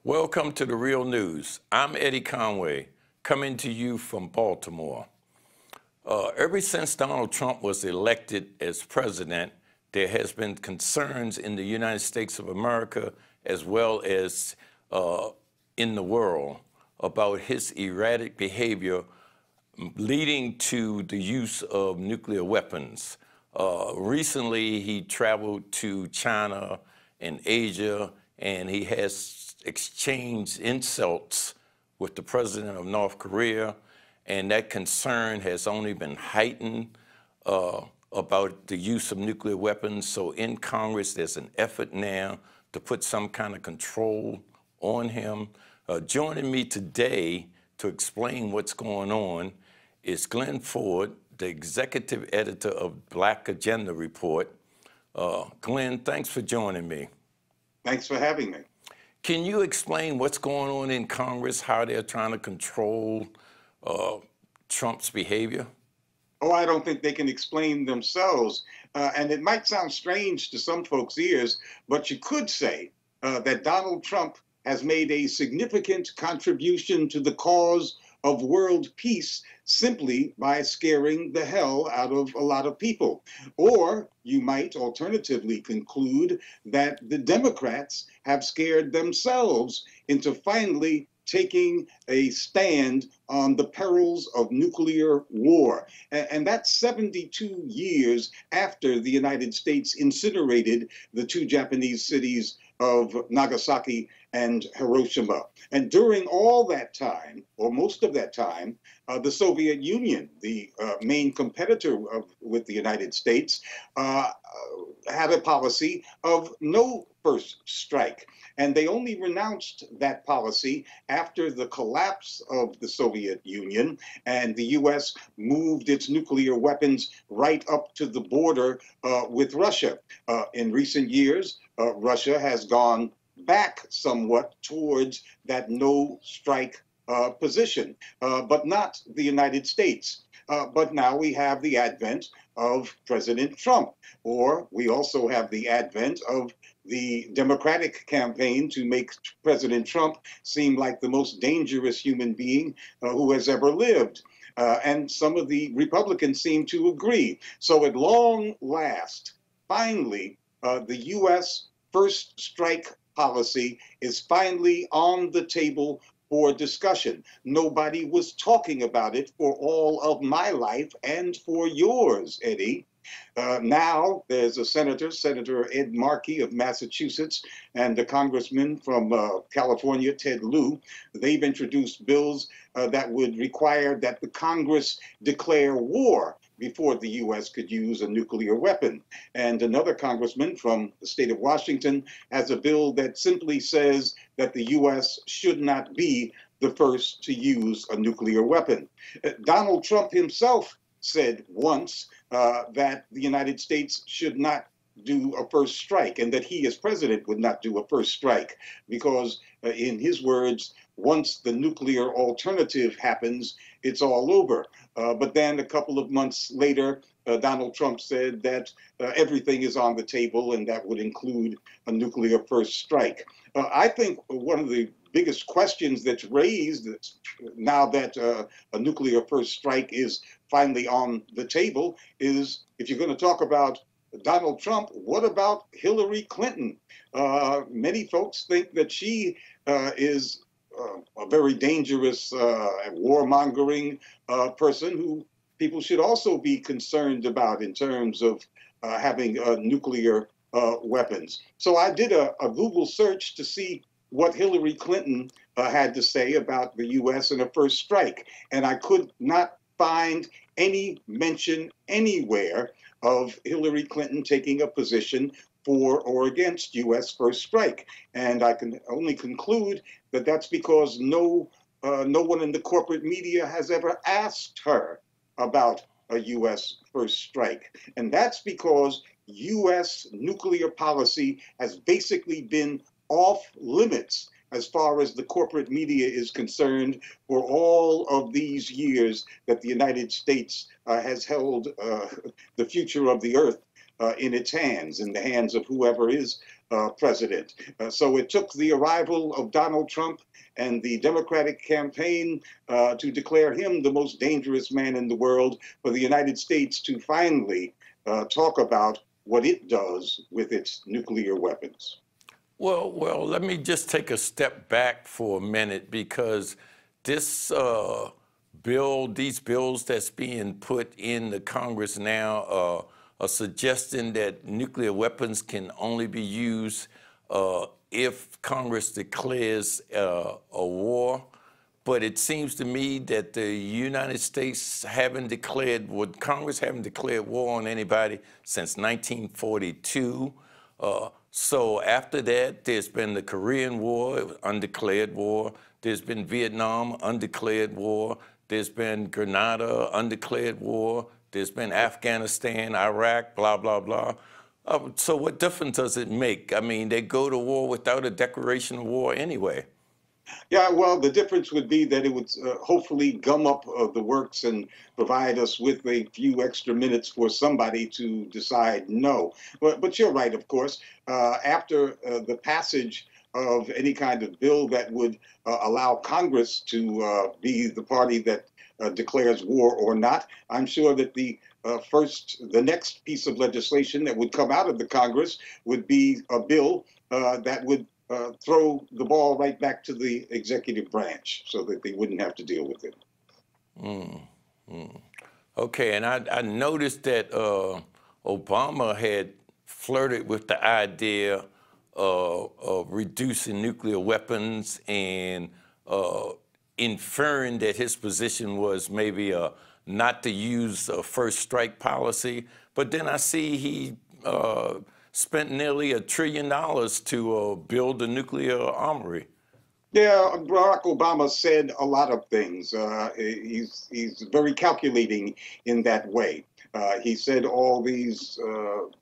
Welcome to The Real News. I'm Eddie Conway, coming to you from Baltimore. Ever since Donald Trump was elected as president, there has been concerns in the United States of America as well as in the world about his erratic behavior leading to the use of nuclear weapons. Recently, he traveled to China and Asia, and he has exchanged insults with the president of North Korea, and that concern has only been heightened about the use of nuclear weapons. So in Congress, there's an effort now to put some kind of control on him. Joining me today to explain what's going on is Glen, the executive editor of Black Agenda Report. Glen, thanks for joining me. Thanks for having me. Can you explain what's going on in Congress, how they're trying to control Trump's behavior? Oh, I don't think they can explain themselves. And it might sound strange to some folks' ears, but you could say that Donald Trump has made a significant contribution to the cause of world peace simply by scaring the hell out of a lot of people. Or you might alternatively conclude that the Democrats have scared themselves into finally taking a stand on the perils of nuclear war. And that's 72 years after the United States incinerated the two Japanese cities of Nagasaki and Hiroshima. And during all that time, or most of that time, the Soviet Union, the main competitor with the United States, had a policy of no first strike. And they only renounced that policy after the collapse of the Soviet Union, and the U.S. moved its nuclear weapons right up to the border with Russia. In recent years, Russia has gone back somewhat towards that no strike position, but not the United States. But now we have the advent of President Trump, or we also have the advent of the Democratic campaign to make President Trump seem like the most dangerous human being who has ever lived. And some of the Republicans seem to agree. So at long last, finally, the U.S. first strike policy is finally on the table for discussion. Nobody was talking about it for all of my life and for yours, Eddie. Now there's a Senator Ed Markey of Massachusetts, and a congressman from California, Ted Lieu. They've introduced bills that would require that the Congress declare war before the U.S. could use a nuclear weapon. And another congressman from the state of Washington has a bill that simply says that the U.S. should not be the first to use a nuclear weapon. Donald Trump himself said once that the United States should not do a first strike, and that he as president would not do a first strike, because in his words, once the nuclear alternative happens, it's all over. But then a couple of months later, Donald Trump said that everything is on the table, and that would include a nuclear first strike. I think one of the biggest questions that's raised now that a nuclear first strike is finally on the table is, if you're going to talk about Donald Trump, what about Hillary Clinton? Many folks think that she is a very dangerous warmongering person who people should also be concerned about in terms of having nuclear weapons. So I did a Google search to see what Hillary Clinton had to say about the U.S. and a first strike, and I could not find any mention anywhere of Hillary Clinton taking a position for or against U.S. first strike. And I can only conclude that that's because no one in the corporate media has ever asked her about a U.S. first strike. And that's because U.S. nuclear policy has basically been off limits as far as the corporate media is concerned for all of these years that the United States has held the future of the earth in its hands, in the hands of whoever is president. So it took the arrival of Donald Trump and the Democratic campaign to declare him the most dangerous man in the world for the United States to finally talk about what it does with its nuclear weapons. Well, let me just take a step back for a minute, because this these bills that's being put in the Congress now are suggesting that nuclear weapons can only be used if Congress declares a war. But it seems to me that the United States Congress haven't declared war on anybody since 1942. So after that, there's been the Korean War, undeclared war. There's been Vietnam, undeclared war. There's been Grenada, undeclared war. There's been Afghanistan, Iraq, blah, blah, blah. So what difference does it make? I mean, they go to war without a declaration of war anyway. Yeah, well, the difference would be that it would hopefully gum up the works and provide us with a few extra minutes for somebody to decide no. But you're right, of course. After the passage of any kind of bill that would allow Congress to be the party that declares war or not, I'm sure that the next piece of legislation that would come out of the Congress would be a bill that would throw the ball right back to the executive branch so that they wouldn't have to deal with it. Okay, and I noticed that Obama had flirted with the idea of reducing nuclear weapons and inferring that his position was maybe not to use a first strike policy. But then I see he spent nearly $1 trillion to build a nuclear armory. Yeah, Barack Obama said a lot of things. He's very calculating in that way. He said all these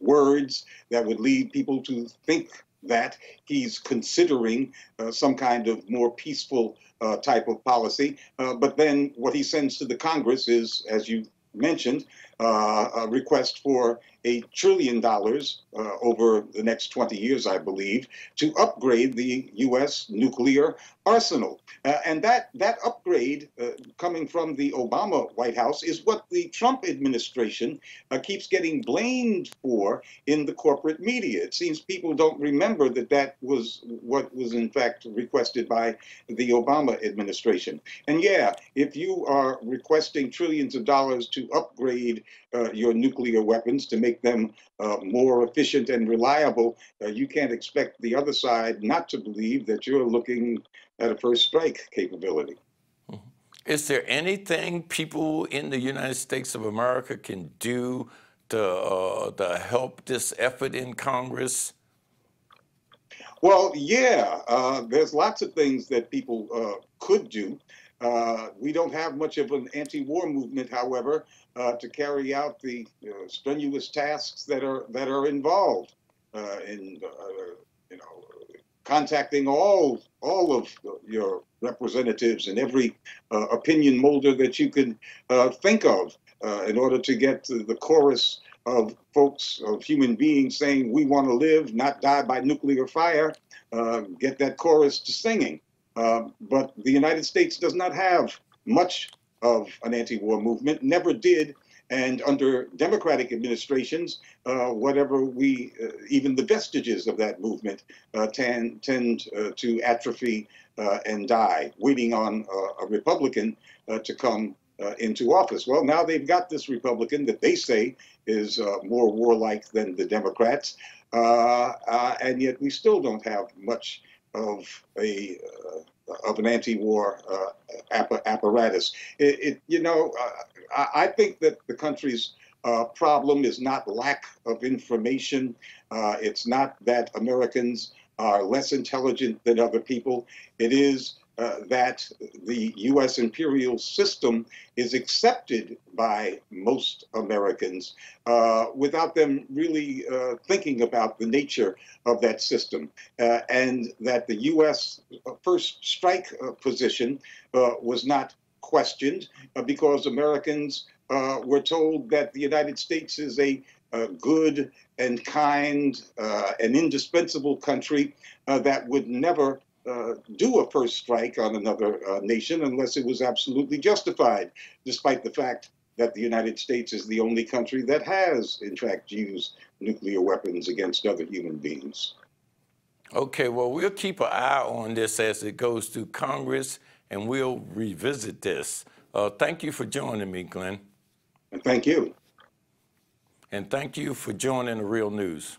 words that would lead people to think that he's considering some kind of more peaceful type of policy. But then what he sends to the Congress is, as you mentioned, a request for $1 trillion over the next 20 years, I believe, to upgrade the U.S. nuclear arsenal. And that upgrade coming from the Obama White House is what the Trump administration keeps getting blamed for in the corporate media. It seems people don't remember that that was what was in fact requested by the Obama administration. And yeah, if you are requesting trillions of dollars to upgrade your nuclear weapons to make them more efficient and reliable, you can't expect the other side not to believe that you're looking at a first strike capability. Is there anything people in the United States of America can do to help this effort in Congress? Well, yeah, there's lots of things that people could do. We don't have much of an anti-war movement, however, to carry out the strenuous tasks that are involved in contacting all of your representatives and every opinion molder that you can think of in order to get the chorus of folks, of human beings saying we want to live, not die by nuclear fire, get that chorus to singing. But the United States does not have much of an anti-war movement, never did. And under Democratic administrations, whatever even the vestiges of that movement tend to atrophy and die, waiting on a Republican to come into office. Well, now they've got this Republican that they say is more warlike than the Democrats, and yet we still don't have much of an anti-war apparatus. I think that the country's problem is not lack of information. It's not that Americans are less intelligent than other people. It is that the U.S. imperial system is accepted by most Americans without them really thinking about the nature of that system, and that the U.S. first strike position was not questioned because Americans were told that the United States is a good and kind and indispensable country that would never do a first strike on another nation unless it was absolutely justified, despite the fact that the United States is the only country that has, in fact, used nuclear weapons against other human beings. Okay, well, we'll keep an eye on this as it goes through Congress, and we'll revisit this. Thank you for joining me, Glenn. And thank you. And thank you for joining The Real News.